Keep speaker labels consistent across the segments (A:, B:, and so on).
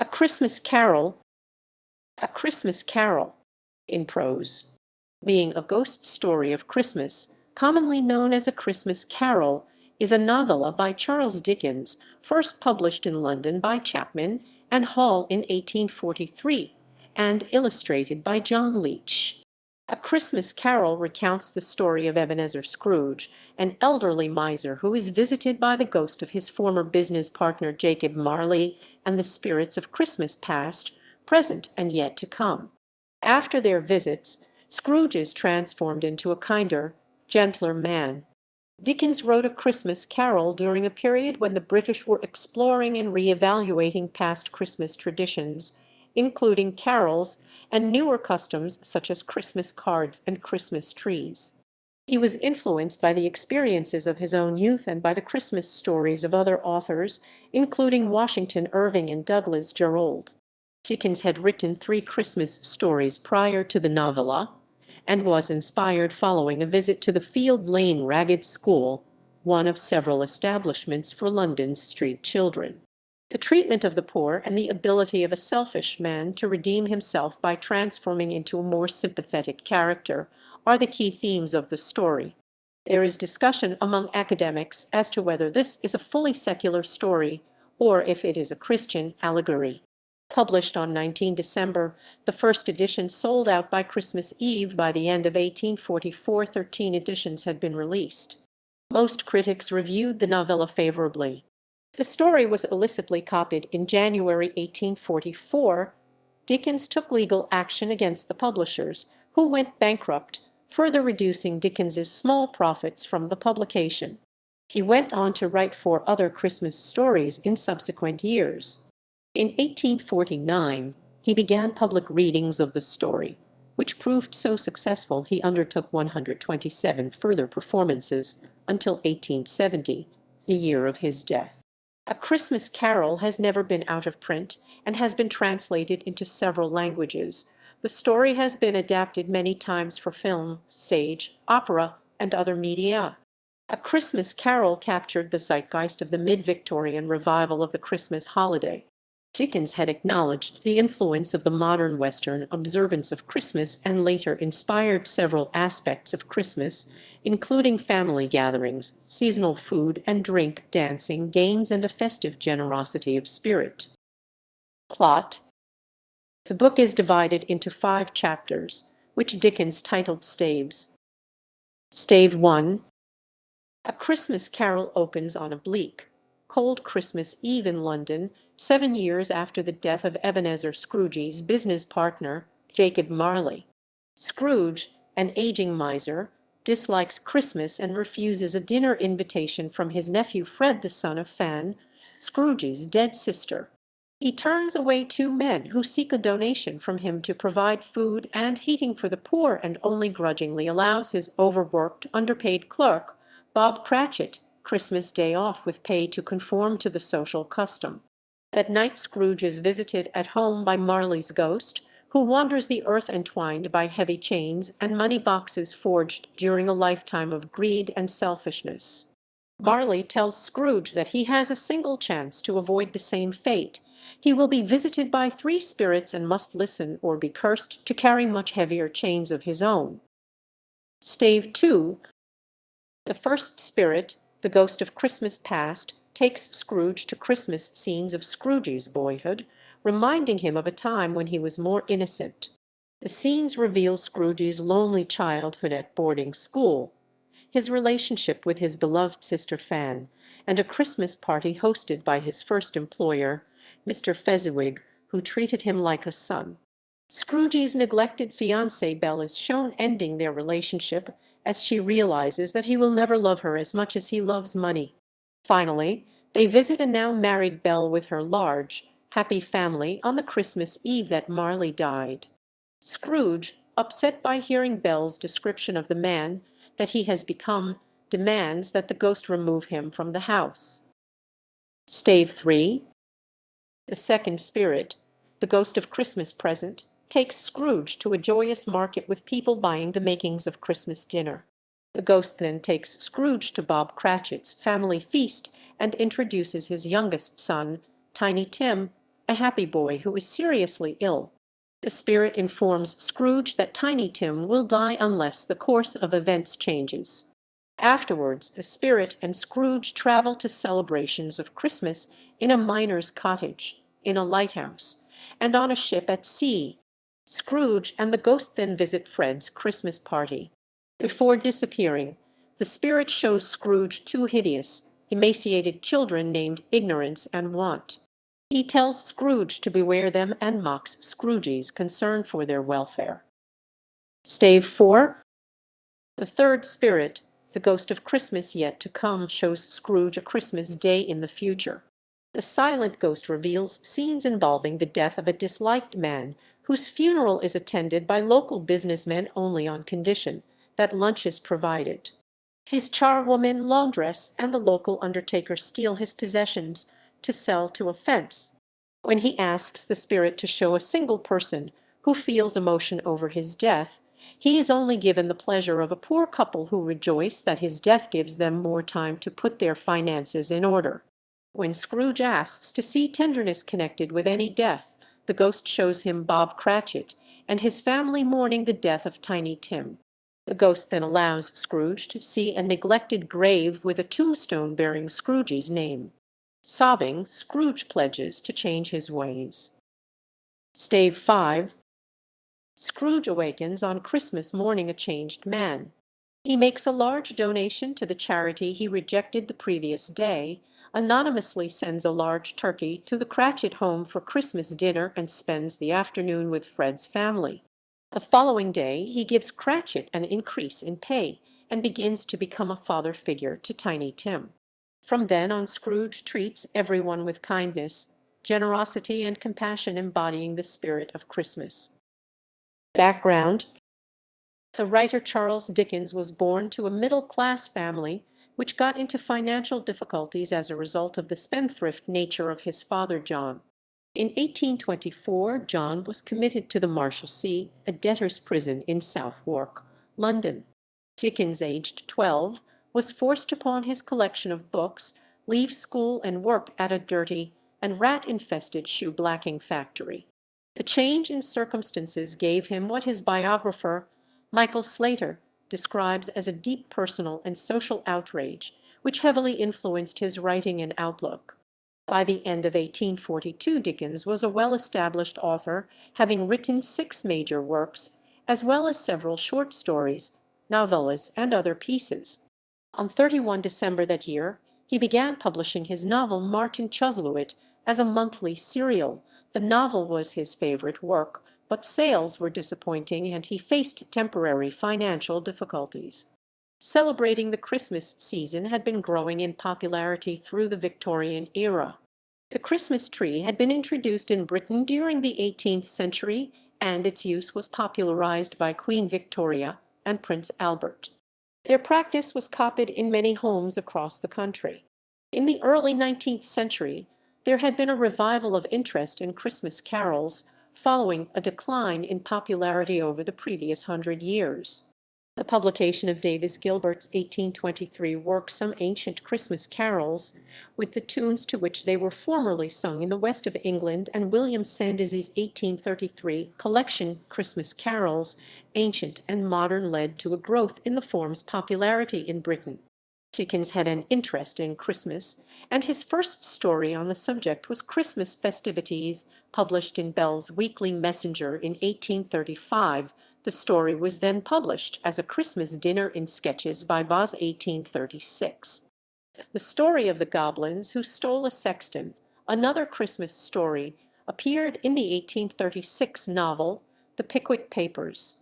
A: A Christmas Carol. A Christmas Carol, in prose, being a ghost story of Christmas, commonly known as A Christmas Carol, is a novella by Charles Dickens, first published in London by Chapman and Hall in 1843, and illustrated by John Leech. A Christmas Carol recounts the story of Ebenezer Scrooge, an elderly miser who is visited by the ghost of his former business partner Jacob Marley and the spirits of Christmas past, present, and yet to come. After their visits, Scrooge is transformed into a kinder, gentler man. Dickens wrote A Christmas Carol during a period when the British were exploring and re-evaluating past Christmas traditions, including carols and newer customs such as Christmas cards and Christmas trees. He was influenced by the experiences of his own youth and by the Christmas stories of other authors, including Washington Irving and Douglas Jerrold. Dickens had written 3 Christmas stories prior to the novella, and was inspired following a visit to the Field Lane Ragged School, one of several establishments for London's street children. The treatment of the poor and the ability of a selfish man to redeem himself by transforming into a more sympathetic character are the key themes of the story. There is discussion among academics as to whether this is a fully secular story or if it is a Christian allegory. Published on 19 December, the first edition sold out by Christmas Eve. By the end of 1844, 13 editions had been released. Most critics reviewed the novella favorably. The story was illicitly copied in January 1844. Dickens took legal action against the publishers, who went bankrupt, further reducing Dickens's small profits from the publication. He went on to write 4 other Christmas stories in subsequent years. In 1849, he began public readings of the story, which proved so successful he undertook 127 further performances until 1870, the year of his death. A Christmas Carol has never been out of print and has been translated into several languages. The story has been adapted many times for film, stage, opera, and other media. A Christmas Carol captured the zeitgeist of the mid-Victorian revival of the Christmas holiday. Dickens had acknowledged the influence of the modern Western observance of Christmas and later inspired several aspects of Christmas, including family gatherings, seasonal food and drink, dancing, games, and a festive generosity of spirit. Plot. The book is divided into 5 chapters, which Dickens titled Staves. Stave 1. A Christmas Carol opens on a bleak, cold Christmas Eve in London, 7 years after the death of Ebenezer Scrooge's business partner, Jacob Marley. Scrooge, an aging miser, dislikes Christmas and refuses a dinner invitation from his nephew Fred, the son of Fan, Scrooge's dead sister. He turns away 2 men who seek a donation from him to provide food and heating for the poor, and only grudgingly allows his overworked, underpaid clerk, Bob Cratchit, Christmas Day off with pay to conform to the social custom. That night Scrooge is visited at home by Marley's ghost, who wanders the earth entwined by heavy chains and money boxes forged during a lifetime of greed and selfishness. Marley tells Scrooge that he has a single chance to avoid the same fate. He will be visited by 3 spirits and must listen or be cursed to carry much heavier chains of his own. Stave 2. The first spirit, the ghost of Christmas past, takes Scrooge to Christmas scenes of Scrooge's boyhood, reminding him of a time when he was more innocent. The scenes reveal Scrooge's lonely childhood at boarding school, his relationship with his beloved sister Fan, and a Christmas party hosted by his first employer, Mr. Fezziwig, who treated him like a son. Scrooge's neglected fiancée Belle is shown ending their relationship as she realizes that he will never love her as much as he loves money. Finally, they visit a now married Belle with her large, happy family on the Christmas Eve that Marley died. Scrooge, upset by hearing Belle's description of the man that he has become, demands that the ghost remove him from the house. Stave 3. The second spirit, the ghost of Christmas present, takes Scrooge to a joyous market with people buying the makings of Christmas dinner. The ghost then takes Scrooge to Bob Cratchit's family feast and introduces his youngest son, Tiny Tim, a happy boy who is seriously ill. The spirit informs Scrooge that Tiny Tim will die unless the course of events changes. Afterwards, the spirit and Scrooge travel to celebrations of Christmas in a miner's cottage, in a lighthouse, and on a ship at sea. Scrooge and the ghost then visit Fred's Christmas party. Before disappearing, the spirit shows Scrooge two hideous, emaciated children named Ignorance and Want. He tells Scrooge to beware them and mocks Scrooge's concern for their welfare. Stave 4. The third spirit, the ghost of Christmas yet to come, shows Scrooge a Christmas day in the future. The silent ghost reveals scenes involving the death of a disliked man whose funeral is attended by local businessmen only on condition that lunch is provided. His charwoman, laundress, and the local undertaker steal his possessions to sell to a fence. When he asks the spirit to show a single person who feels emotion over his death, he is only given the pleasure of a poor couple who rejoice that his death gives them more time to put their finances in order. When Scrooge asks to see tenderness connected with any death, the ghost shows him Bob Cratchit and his family mourning the death of Tiny Tim. The ghost then allows Scrooge to see a neglected grave with a tombstone bearing Scrooge's name. Sobbing, Scrooge pledges to change his ways. Stave 5. Scrooge awakens on Christmas morning a changed man. He makes a large donation to the charity he rejected the previous day, anonymously sends a large turkey to the Cratchit home for Christmas dinner, and spends the afternoon with Fred's family. The following day he gives Cratchit an increase in pay, and begins to become a father figure to Tiny Tim. From then on Scrooge treats everyone with kindness, generosity, and compassion, embodying the spirit of Christmas. Background: the writer Charles Dickens was born to a middle-class family which got into financial difficulties as a result of the spendthrift nature of his father John. In 1824 John was committed to the Marshalsea, a debtor's prison in Southwark, London. Dickens, aged 12, was forced to pawn his collection of books, leave school, and work at a dirty and rat-infested shoe-blacking factory. The change in circumstances gave him what his biographer, Michael Slater, describes as a deep personal and social outrage, which heavily influenced his writing and outlook. By the end of 1842 Dickens was a well-established author, having written 6 major works, as well as several short stories, novellas, and other pieces. On 31 December that year, he began publishing his novel Martin Chuzzlewit as a monthly serial. The novel was his favorite work, but sales were disappointing and he faced temporary financial difficulties. Celebrating the Christmas season had been growing in popularity through the Victorian era. The Christmas tree had been introduced in Britain during the 18th century, and its use was popularized by Queen Victoria and Prince Albert. Their practice was copied in many homes across the country. In the early 19th century, there had been a revival of interest in Christmas carols, following a decline in popularity over the previous 100 years. The publication of Davis Gilbert's 1823 work Some Ancient Christmas Carols, with the tunes to which they were formerly sung in the west of England, and William Sandys's 1833 collection Christmas Carols, Ancient and Modern, led to a growth in the form's popularity in Britain. Dickens had an interest in Christmas, and his first story on the subject was Christmas Festivities, published in Bell's Weekly Messenger in 1835. The story was then published as A Christmas Dinner in Sketches by Boz, 1836. The story of the Goblins Who Stole a Sexton, another Christmas story, appeared in the 1836 novel The Pickwick Papers.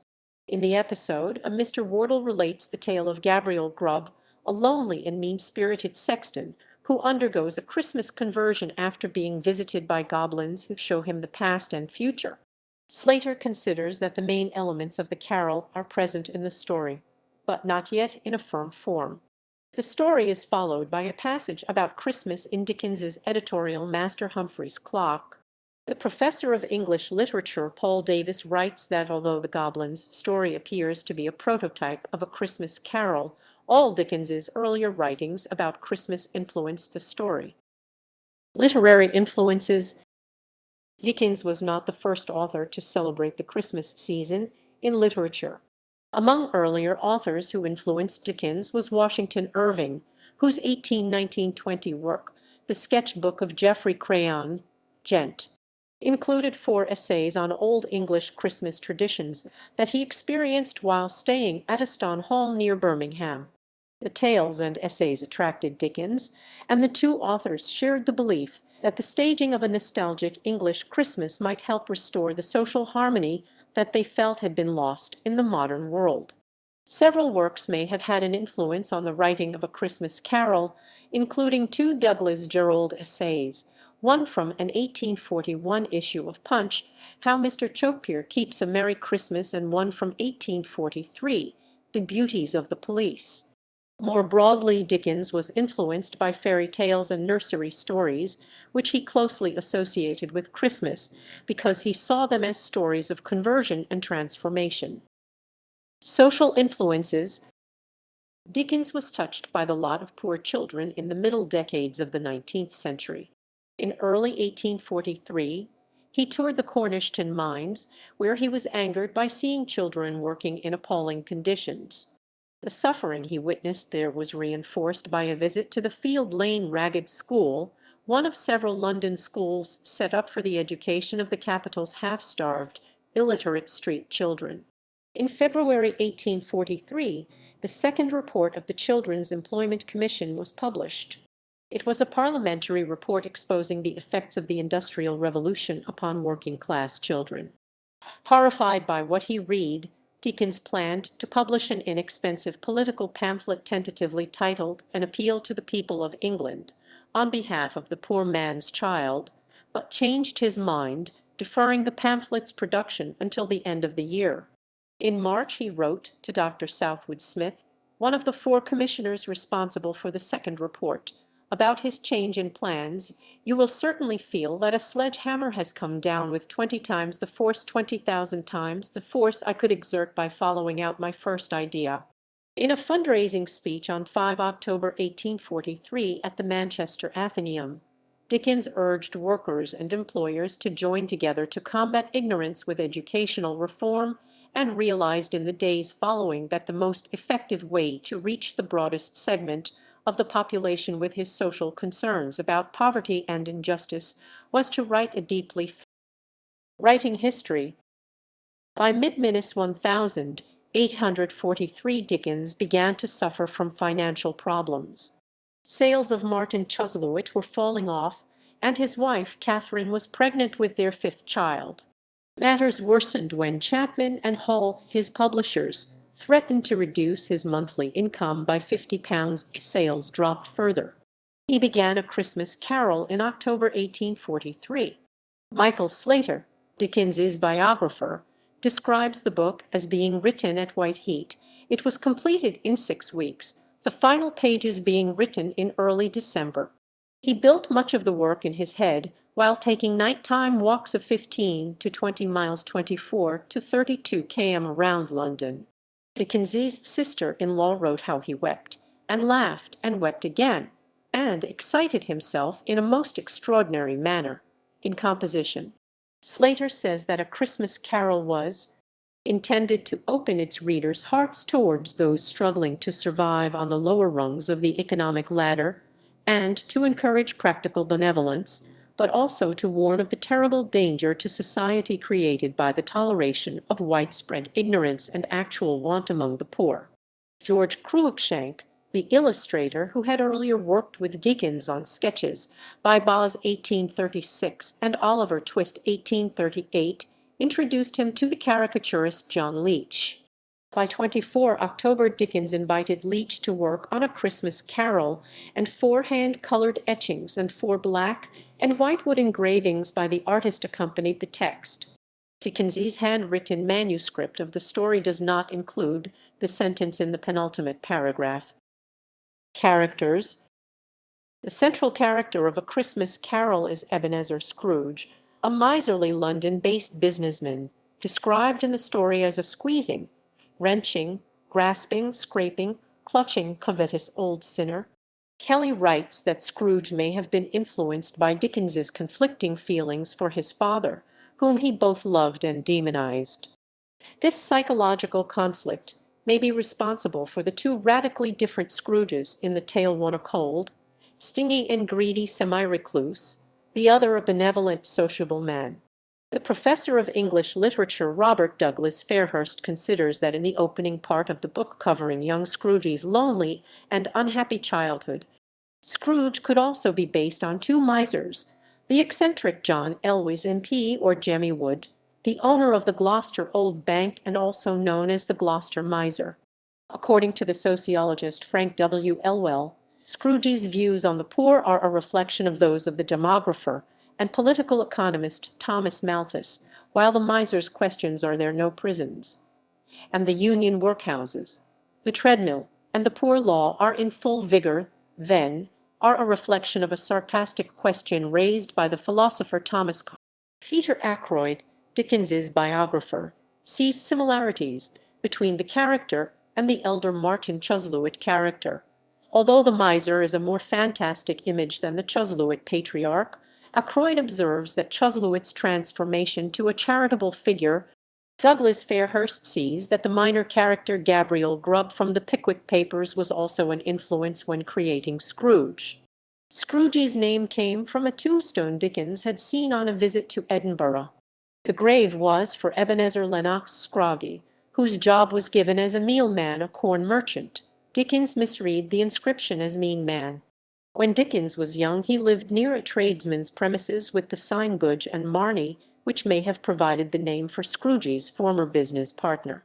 A: In the episode, a Mr. Wardle relates the tale of Gabriel Grubb, a lonely and mean-spirited sexton who undergoes a Christmas conversion after being visited by goblins who show him the past and future. Slater considers that the main elements of the carol are present in the story, but not yet in a firm form. The story is followed by a passage about Christmas in Dickens's editorial Master Humphrey's Clock. The professor of English literature Paul Davis writes that although the Goblins story appears to be a prototype of a Christmas carol, all Dickens's earlier writings about Christmas influenced the story. Literary influences: Dickens was not the first author to celebrate the Christmas season in literature. Among earlier authors who influenced Dickens was Washington Irving, whose 1819-20 work, The Sketch-Book of Geoffrey Crayon, Gent, included 4 essays on Old English Christmas traditions that he experienced while staying at Aston Hall near Birmingham. The tales and essays attracted Dickens, and the two authors shared the belief that the staging of a nostalgic English Christmas might help restore the social harmony that they felt had been lost in the modern world. Several works may have had an influence on the writing of A Christmas Carol, including 2 Douglas Jerrold essays, one from an 1841 issue of Punch, How Mr. Chopier Keeps a Merry Christmas, and one from 1843, The Beauties of the Police. More broadly, Dickens was influenced by fairy tales and nursery stories, which he closely associated with Christmas because he saw them as stories of conversion and transformation. Social influences. Dickens was touched by the lot of poor children in the middle decades of the 19th century. In early 1843, he toured the Cornishton mines, where he was angered by seeing children working in appalling conditions. The suffering he witnessed there was reinforced by a visit to the Field Lane Ragged School, one of several London schools set up for the education of the capital's half-starved, illiterate street children. In February 1843, the second report of the Children's Employment Commission was published. It was a parliamentary report exposing the effects of the Industrial Revolution upon working-class children. Horrified by what he read, Dickens planned to publish an inexpensive political pamphlet tentatively titled An Appeal to the People of England, on behalf of the poor man's child, but changed his mind, deferring the pamphlet's production until the end of the year. In March he wrote to Dr. Southwood Smith, one of the 4 commissioners responsible for the second report, about his change in plans. You will certainly feel that a sledge-hammer has come down with 20 times the force, 20,000 times the force I could exert by following out my first idea. In a fundraising speech on 5 October 1843 at the Manchester Athenaeum, Dickens urged workers and employers to join together to combat ignorance with educational reform, and realized in the days following that the most effective way to reach the broadest segment of the population with his social concerns about poverty and injustice was to write a deeply writing history. By mid-Minus 1843 Dickens began to suffer from financial problems. Sales of Martin Chuzzlewit were falling off, and his wife Catherine was pregnant with their 5th child. Matters worsened when Chapman and Hall, his publishers, threatened to reduce his monthly income by £50 if sales dropped further. He began A Christmas Carol in October 1843. Michael Slater, Dickens's biographer, describes the book as being written at white heat. It was completed in 6 weeks, the final pages being written in early December. He built much of the work in his head, while taking nighttime walks of 15 to 20 miles 24 to 32 km around London. Dickens's sister-in-law wrote how he wept, and laughed, and wept again, and excited himself in a most extraordinary manner, in composition. Slater says that A Christmas Carol was intended to open its readers' hearts towards those struggling to survive on the lower rungs of the economic ladder, and to encourage practical benevolence, but also to warn of the terrible danger to society created by the toleration of widespread ignorance and actual want among the poor. George Krugschank, the illustrator who had earlier worked with Dickens on sketches by Boz 1836 and Oliver Twist 1838, introduced him to the caricaturist John Leech. By 24 October Dickens invited Leech to work on A Christmas Carol, and 4 hand-colored etchings and 4 black and whitewood engravings by the artist accompanied the text. Dickens's handwritten manuscript of the story does not include the sentence in the penultimate paragraph. Characters. The central character of A Christmas Carol is Ebenezer Scrooge, a miserly London-based businessman, described in the story as a squeezing, wrenching, grasping, scraping, clutching, covetous old sinner. Kelly writes that Scrooge may have been influenced by Dickens's conflicting feelings for his father, whom he both loved and demonized. This psychological conflict may be responsible for the two radically different Scrooges in the tale, one a cold, stingy and greedy semi-recluse, the other a benevolent, sociable man. The professor of English literature Robert Douglas Fairhurst considers that in the opening part of the book covering young Scrooge's lonely and unhappy childhood, Scrooge could also be based on two misers, the eccentric John Elwes MP or Jemmy Wood, the owner of the Gloucester Old Bank and also known as the Gloucester Miser. According to the sociologist Frank W. Elwell, Scrooge's views on the poor are a reflection of those of the demographer and political economist Thomas Malthus, while the miser's questions are there no prisons, and the union workhouses, the treadmill, and the poor law are in full vigor, then, are a reflection of a sarcastic question raised by the philosopher Thomas Carlyle. Peter Ackroyd, Dickens's biographer, sees similarities between the character and the elder Martin Chuzzlewit character. Although the miser is a more fantastic image than the Chuzzlewit patriarch, Ackroyd observes that Chuzzlewit's transformation to a charitable figure. Douglas Fairhurst sees that the minor character Gabriel Grubb from the Pickwick Papers was also an influence when creating Scrooge. Scrooge's name came from a tombstone Dickens had seen on a visit to Edinburgh. The grave was for Ebenezer Lennox Scroggie, whose job was given as a mealman, a corn merchant. Dickens misread the inscription as mean man. When Dickens was young he lived near a tradesman's premises with the sign Gudge and Marney, which may have provided the name for Scrooge's former business partner.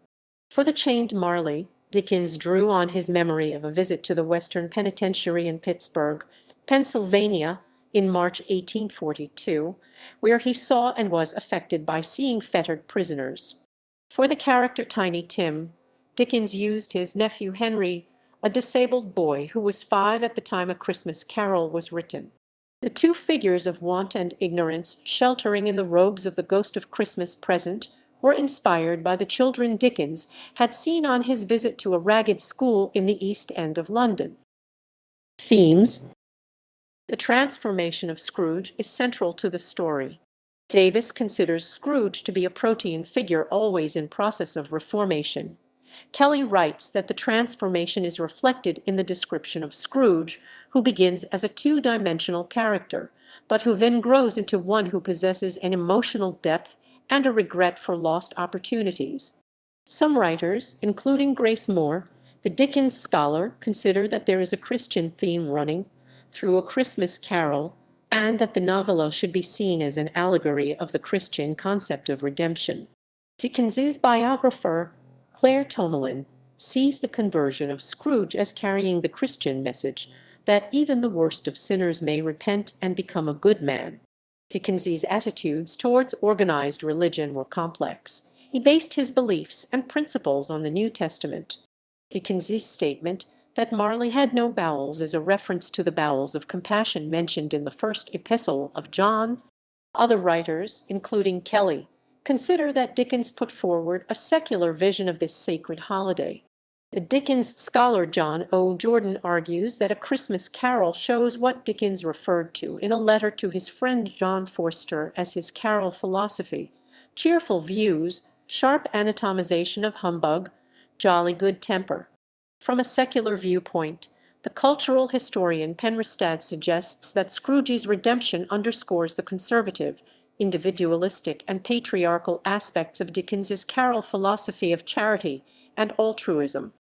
A: For the chained Marley, Dickens drew on his memory of a visit to the Western Penitentiary in Pittsburgh, Pennsylvania, in March 1842, where he saw and was affected by seeing fettered prisoners. For the character Tiny Tim, Dickens used his nephew Henry, a disabled boy who was 5 at the time A Christmas Carol was written. The two figures of want and ignorance sheltering in the robes of the ghost of Christmas present were inspired by the children Dickens had seen on his visit to a ragged school in the East End of London. Themes. The transformation of Scrooge is central to the story. Davis considers Scrooge to be a protean figure always in process of reformation. Kelly writes that the transformation is reflected in the description of Scrooge, who begins as a two-dimensional character, but who then grows into one who possesses an emotional depth and a regret for lost opportunities. Some writers, including Grace Moore, the Dickens scholar, consider that there is a Christian theme running through A Christmas Carol, and that the novella should be seen as an allegory of the Christian concept of redemption. Dickens's biographer, Claire Tomalin, sees the conversion of Scrooge as carrying the Christian message that even the worst of sinners may repent and become a good man. Dickens's attitudes towards organized religion were complex. He based his beliefs and principles on the New Testament. Dickens's statement that Marley had no bowels is a reference to the bowels of compassion mentioned in the first epistle of John. Other writers, including Kelly, consider that Dickens put forward a secular vision of this sacred holiday. The Dickens scholar John O. Jordan argues that A Christmas Carol shows what Dickens referred to in a letter to his friend John Forster as his carol philosophy: cheerful views, sharp anatomization of humbug, jolly good temper. From a secular viewpoint, the cultural historian Penristad suggests that Scrooge's redemption underscores the conservative, individualistic, and patriarchal aspects of Dickens's carol philosophy of charity and altruism.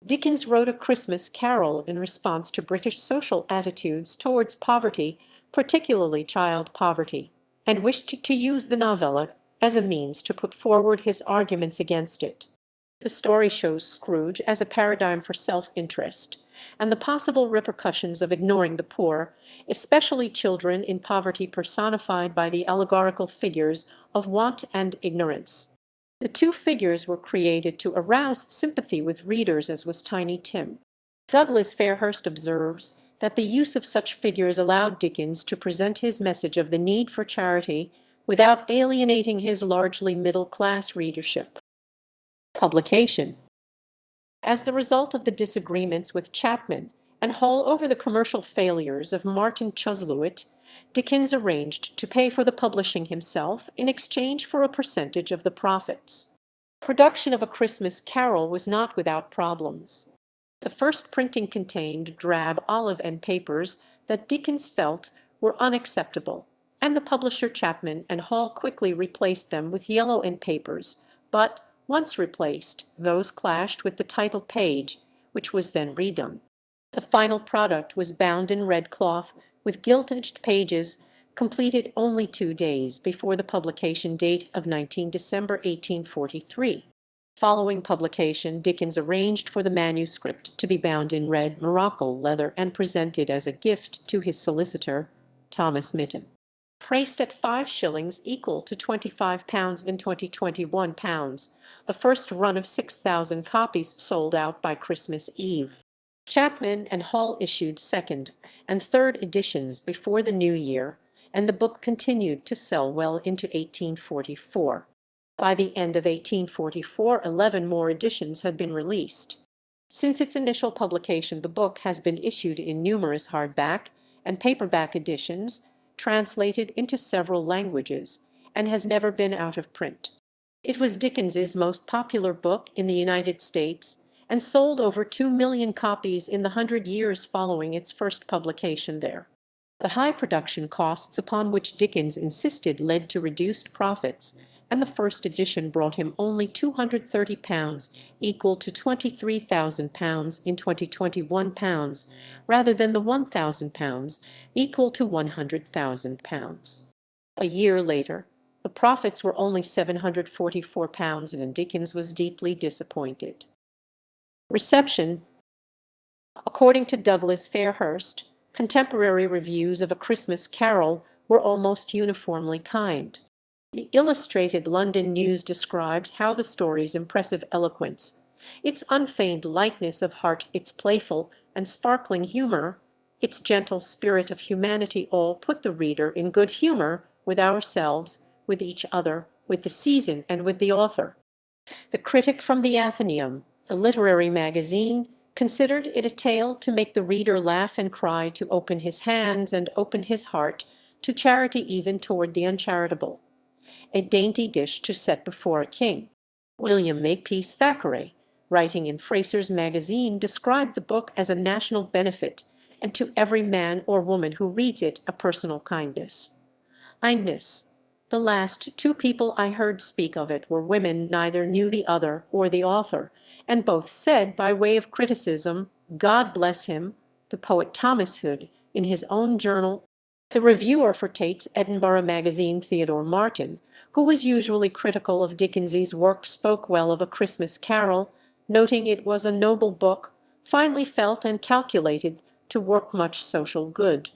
A: Dickens wrote A Christmas Carol in response to British social attitudes towards poverty, particularly child poverty, and wished to use the novella as a means to put forward his arguments against it. The story shows Scrooge as a paradigm for self-interest and the possible repercussions of ignoring the poor, especially children in poverty personified by the allegorical figures of want and ignorance. The two figures were created to arouse sympathy with readers, as was Tiny Tim. Douglas Fairhurst observes that the use of such figures allowed Dickens to present his message of the need for charity without alienating his largely middle-class readership. Publication. As the result of the disagreements with Chapman and Hall over the commercial failures of Martin Chuzzlewit, Dickens arranged to pay for the publishing himself in exchange for a percentage of the profits. Production of A Christmas Carol was not without problems. The first printing contained drab olive end papers that Dickens felt were unacceptable, and the publisher Chapman and Hall quickly replaced them with yellow end papers, but, once replaced, those clashed with the title page, which was then redone. The final product was bound in red cloth, with gilt-edged pages, completed only 2 days before the publication date of 19 December 1843. Following publication, Dickens arranged for the manuscript to be bound in red morocco leather and presented as a gift to his solicitor, Thomas Mitton. Priced at 5 shillings, equal to £25 in 2021 pounds, the first run of 6,000 copies sold out by Christmas Eve. Chapman and Hall issued second and third editions before the new year, and the book continued to sell well into 1844. By the end of 1844, 11 more editions had been released. Since its initial publication, the book has been issued in numerous hardback and paperback editions, translated into several languages, and has never been out of print. It was Dickens's most popular book in the United States, and sold over 2 million copies in the 100 years following its first publication there. The high production costs upon which Dickens insisted led to reduced profits, and the first edition brought him only £230, equal to £23,000 in 2021 pounds, rather than the £1,000, equal to £100,000. A year later, the profits were only £744, and Dickens was deeply disappointed. Reception. According to Douglas Fairhurst, contemporary reviews of A Christmas Carol were almost uniformly kind. The Illustrated London News described how the story's impressive eloquence, its unfeigned lightness of heart, its playful and sparkling humor, its gentle spirit of humanity all put the reader in good humor with ourselves, with each other, with the season, and with the author. The critic from the Athenaeum, the literary magazine, considered it a tale to make the reader laugh and cry, to open his hands and open his heart to charity even toward the uncharitable. A dainty dish to set before a king. William Makepeace Thackeray, writing in Fraser's Magazine, described the book as a national benefit, and to every man or woman who reads it a personal kindness. The last 2 people I heard speak of it were women, neither knew the other or the author, and both said, by way of criticism, "God bless him," the poet Thomas Hood, in his own journal. The reviewer for Tate's Edinburgh Magazine, Theodore Martin, who was usually critical of Dickens's work, spoke well of A Christmas Carol, noting it was a noble book, finely felt and calculated to work much social good.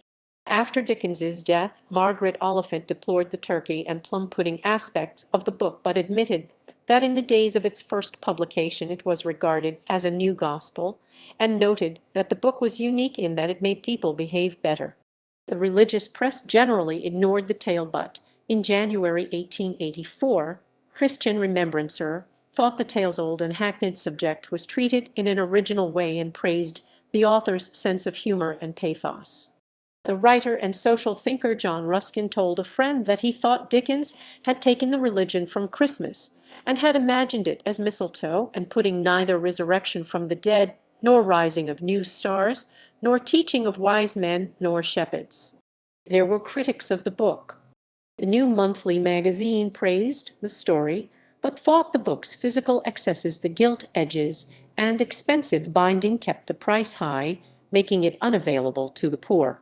A: After Dickens's death, Margaret Oliphant deplored the turkey and plum pudding aspects of the book, but admitted that in the days of its first publication it was regarded as a new gospel, and noted that the book was unique in that it made people behave better. The religious press generally ignored the tale, but in January 1884, Christian Remembrancer thought the tale's old and hackneyed subject was treated in an original way and praised the author's sense of humor and pathos. The writer and social thinker John Ruskin told a friend that he thought Dickens had taken the religion from Christmas, and had imagined it as mistletoe, and putting neither resurrection from the dead, nor rising of new stars, nor teaching of wise men, nor shepherds. There were critics of the book. The New Monthly Magazine praised the story, but thought the book's physical excesses, the gilt edges, and expensive binding kept the price high, making it unavailable to the poor.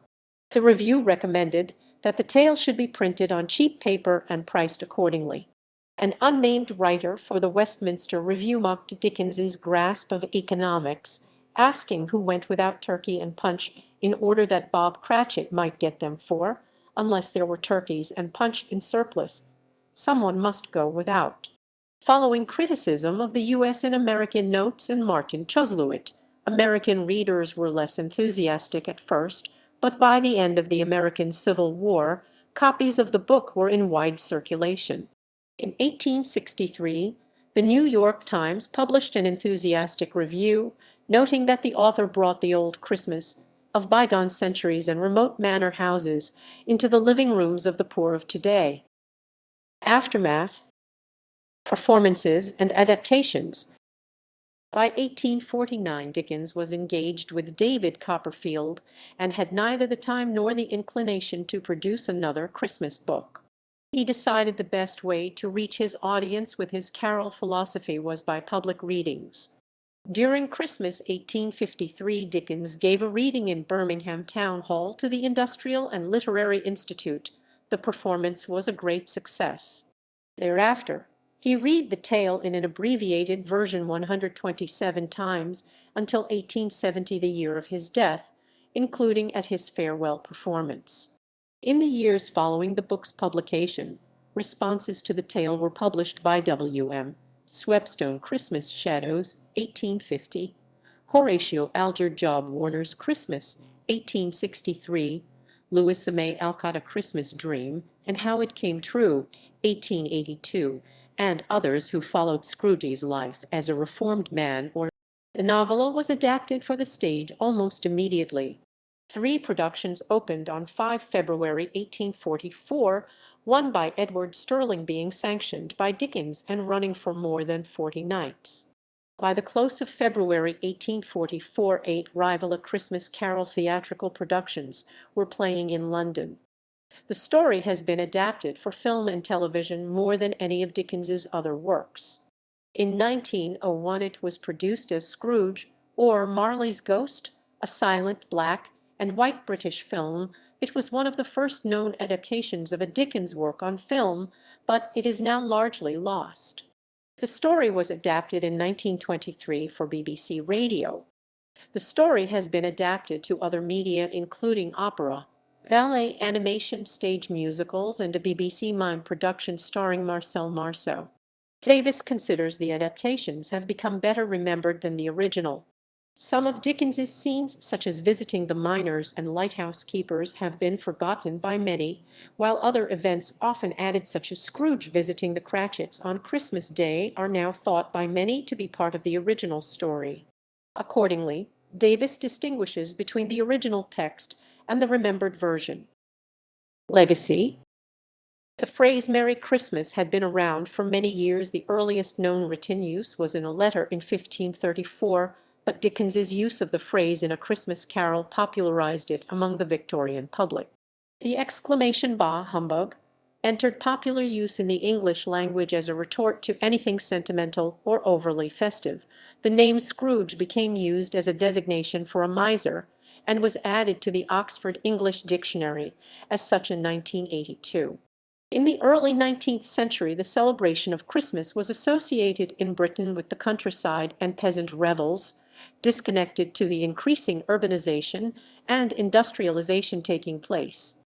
A: The review recommended that the tale should be printed on cheap paper and priced accordingly. An unnamed writer for the Westminster Review mocked Dickens's grasp of economics, asking who went without turkey and punch in order that Bob Cratchit might get them, for, unless there were turkeys and punch in surplus, someone must go without. Following criticism of the U.S. in American Notes and Martin Chuzzlewit, American readers were less enthusiastic at first, but by the end of the American Civil War, copies of the book were in wide circulation. In 1863, the New York Times published an enthusiastic review, noting that the author brought the old Christmas of bygone centuries and remote manor houses into the living rooms of the poor of today. Aftermath, performances, and adaptations. By 1849 Dickens was engaged with David Copperfield and had neither the time nor the inclination to produce another Christmas book. He decided the best way to reach his audience with his carol philosophy was by public readings. During Christmas 1853 Dickens gave a reading in Birmingham Town Hall to the Industrial and Literary Institute. The performance was a great success. Thereafter, he read the tale in an abbreviated version 127 times until 1870, the year of his death, including at his farewell performance. In the years following the book's publication, responses to the tale were published by W.M. Swepstone Christmas Shadows, 1850, Horatio Alger Job Warner's Christmas, 1863, Louisa May Alcott A Christmas Dream and How It Came True, 1882, and others who followed Scrooge's life as a reformed man. The novella was adapted for the stage almost immediately. 3 productions opened on 5 February 1844, one by Edward Sterling being sanctioned by Dickens and running for more than 40 nights. By the close of February 1844, 8 rival A Christmas Carol theatrical productions were playing in London. The story has been adapted for film and television more than any of Dickens's other works. In 1901 it was produced as Scrooge, or Marley's Ghost, a silent black and white British film. It was one of the first known adaptations of a Dickens work on film, but it is now largely lost. The story was adapted in 1923 for BBC Radio. The story has been adapted to other media including opera, ballet, animation, stage musicals, and a BBC mime production starring Marcel Marceau. Davis considers the adaptations have become better remembered than the original. Some of Dickens's scenes, such as visiting the miners and lighthouse keepers, have been forgotten by many, while other events often added, such as Scrooge visiting the Cratchits on Christmas Day, are now thought by many to be part of the original story. Accordingly, Davis distinguishes between the original text and the remembered version. Legacy. The phrase Merry Christmas had been around for many years. The earliest known written use was in a letter in 1534, but Dickens's use of the phrase in A Christmas Carol popularized it among the Victorian public. The exclamation "Bah, humbug!" entered popular use in the English language as a retort to anything sentimental or overly festive. The name Scrooge became used as a designation for a miser, and was added to the Oxford English Dictionary as such in 1982. In the early 19th century, the celebration of Christmas was associated in Britain with the countryside and peasant revels, disconnected to the increasing urbanization and industrialization taking place.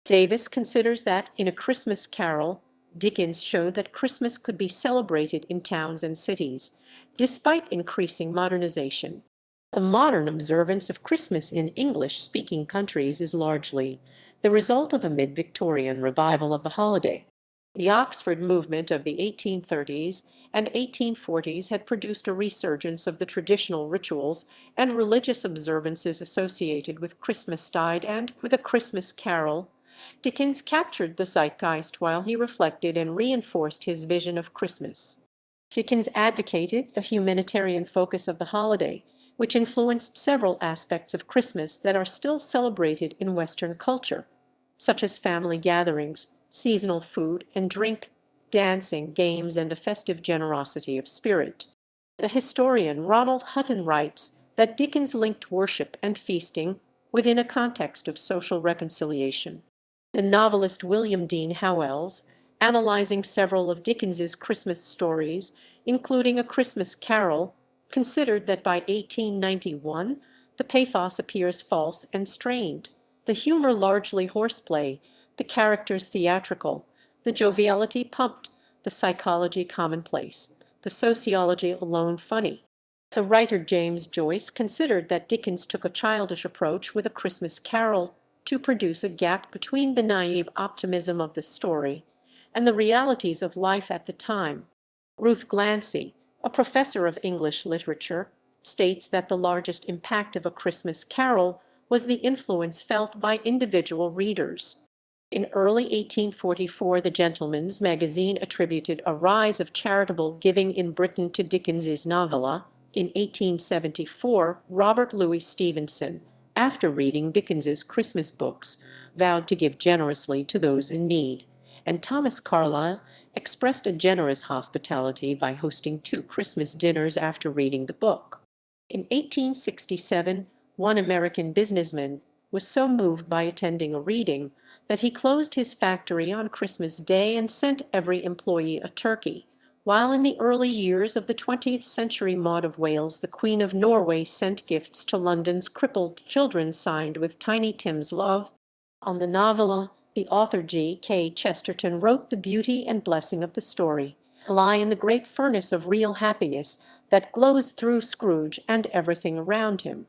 A: Davis considers that in A Christmas Carol, Dickens showed that Christmas could be celebrated in towns and cities, despite increasing modernization. The modern observance of Christmas in English-speaking countries is largely the result of a mid-Victorian revival of the holiday. The Oxford movement of the 1830s and 1840s had produced a resurgence of the traditional rituals and religious observances associated with Christmastide, and with A Christmas Carol, Dickens captured the zeitgeist while he reflected and reinforced his vision of Christmas. Dickens advocated a humanitarian focus of the holiday, which influenced several aspects of Christmas that are still celebrated in Western culture, such as family gatherings, seasonal food and drink, dancing, games, and a festive generosity of spirit. The historian Ronald Hutton writes that Dickens linked worship and feasting within a context of social reconciliation. The novelist William Dean Howells, analyzing several of Dickens's Christmas stories, including A Christmas Carol, considered that by 1891 the pathos appears false and strained, the humor largely horseplay, the characters theatrical, the joviality pumped, the psychology commonplace, the sociology alone funny. The writer James Joyce considered that Dickens took a childish approach with A Christmas Carol to produce a gap between the naive optimism of the story and the realities of life at the time. Ruth Glancy, a professor of English literature, states that the largest impact of A Christmas Carol was the influence felt by individual readers. In early 1844, the Gentleman's Magazine attributed a rise of charitable giving in Britain to Dickens's novella. In 1874, Robert Louis Stevenson, after reading Dickens's Christmas books, vowed to give generously to those in need, and Thomas Carlyle expressed a generous hospitality by hosting 2 Christmas dinners after reading the book. In 1867, one American businessman was so moved by attending a reading that he closed his factory on Christmas Day and sent every employee a turkey, while in the early years of the 20th century Maud of Wales, the Queen of Norway, sent gifts to London's crippled children signed with Tiny Tim's love. On the novella, the author G.K. Chesterton wrote the beauty and blessing of the story lie in the great furnace of real happiness that glows through Scrooge and everything around him.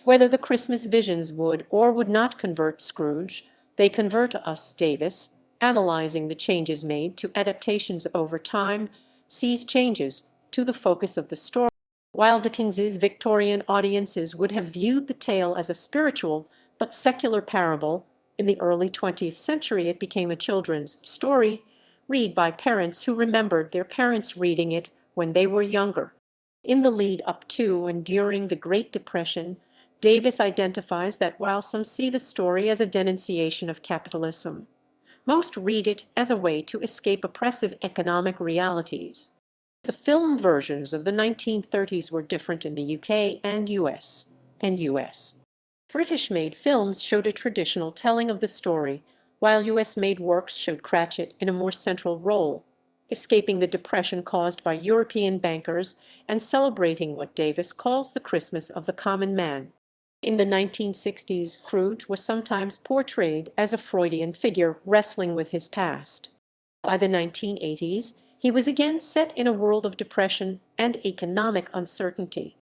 A: Whether the Christmas visions would or would not convert Scrooge, they convert us. Davis, analyzing the changes made to adaptations over time, sees changes to the focus of the story. While Dickens's Victorian audiences would have viewed the tale as a spiritual but secular parable, in the early 20th century it became a children's story, read by parents who remembered their parents reading it when they were younger. In the lead up to and during the Great Depression, Davis identifies that while some see the story as a denunciation of capitalism, most read it as a way to escape oppressive economic realities. The film versions of the 1930s were different in the UK and US. British-made films showed a traditional telling of the story, while US-made works showed Cratchit in a more central role, escaping the depression caused by European bankers and celebrating what Davis calls the Christmas of the common man. In the 1960s, Scrooge was sometimes portrayed as a Freudian figure wrestling with his past. By the 1980s, he was again set in a world of depression and economic uncertainty.